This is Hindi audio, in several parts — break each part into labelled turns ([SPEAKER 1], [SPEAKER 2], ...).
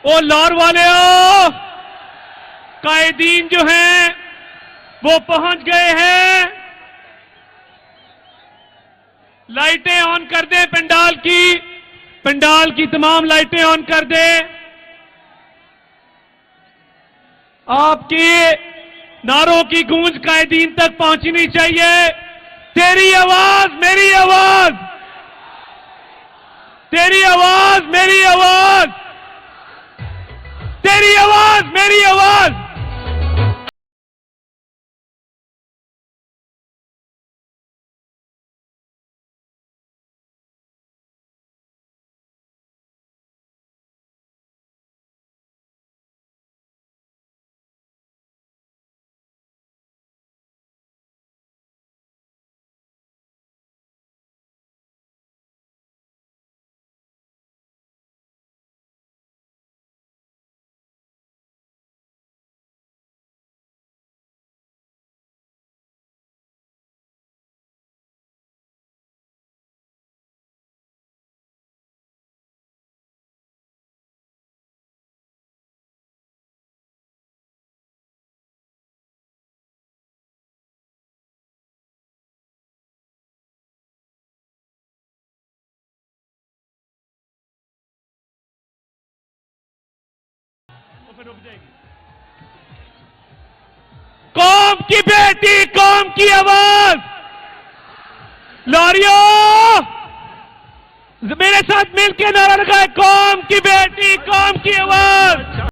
[SPEAKER 1] ओ लाहौर वाले हो, कायदीन जो हैं वो पहुंच गए हैं। लाइटें ऑन कर दे, पंडाल की तमाम लाइटें ऑन कर दे। आपके नारों की गूंज कायदीन तक पहुंचनी चाहिए। तेरी आवाज मेरी आवाज, तेरी आवाज मेरी आवाज, तेरी आवाज मेरी आवाज। कौम की बेटी, कौम की आवाज। लाहौरियों मेरे साथ मिलकर नारा लगाए, कौम की बेटी, कौम की आवाज।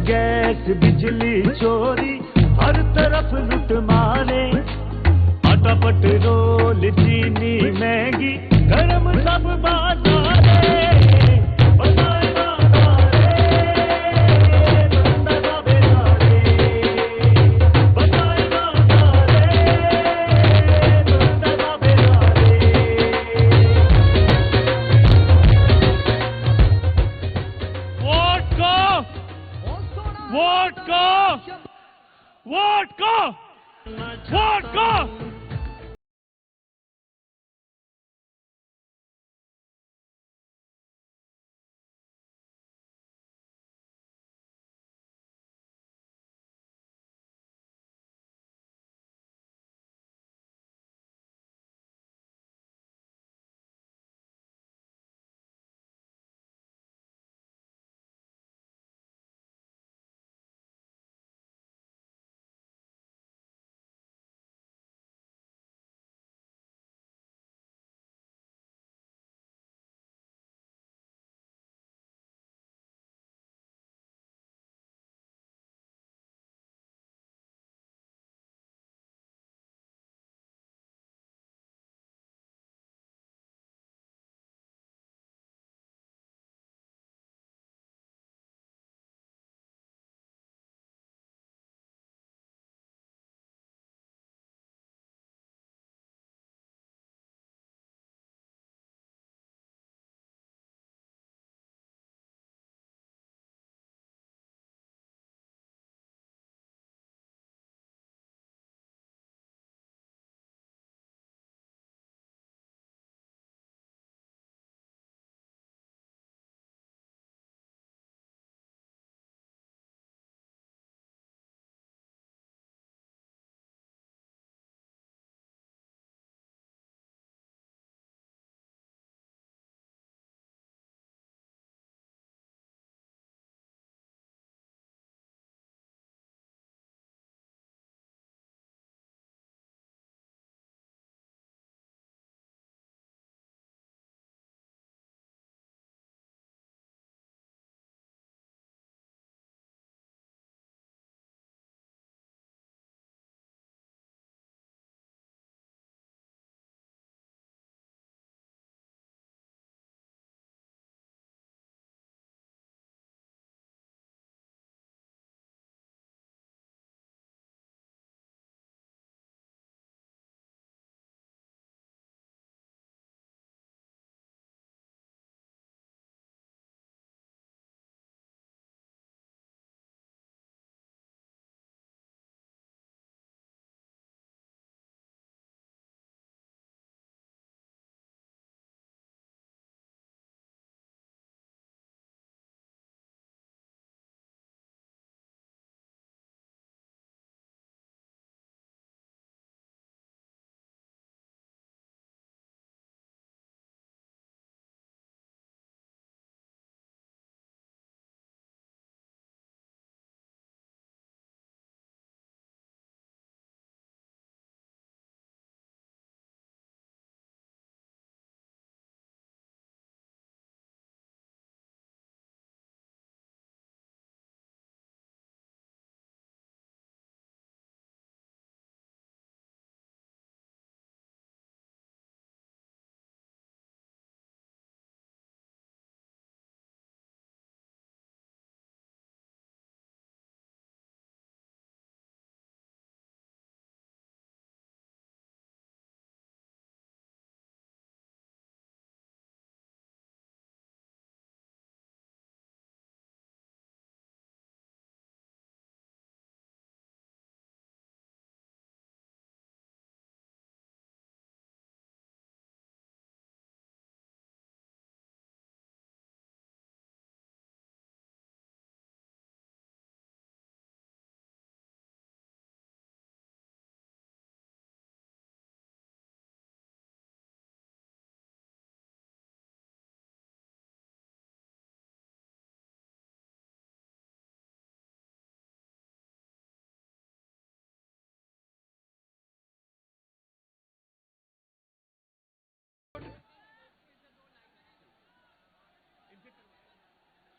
[SPEAKER 2] गैस बिजली चोरी हर तरफ लुट मारे, आटा पेट्रोल चीनी महंगी गरम सब बाजारे।
[SPEAKER 1] वोट को, वोट को, वोट को।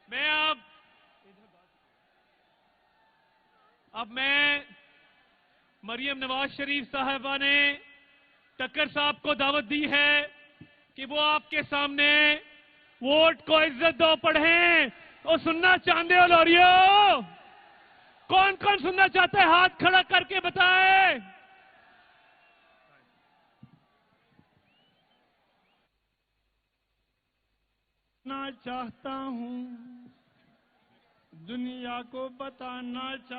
[SPEAKER 1] मैं अब मैं मरियम नवाज शरीफ साहबा ने टक्कर साहब को दावत दी है कि वो आपके सामने वोट को इज्जत दो पढ़ें और सुनना चाहते हो लोरियो? कौन कौन सुनना चाहता है हाथ खड़ा करके बताए।
[SPEAKER 3] चाहता हूं दुनिया को बताना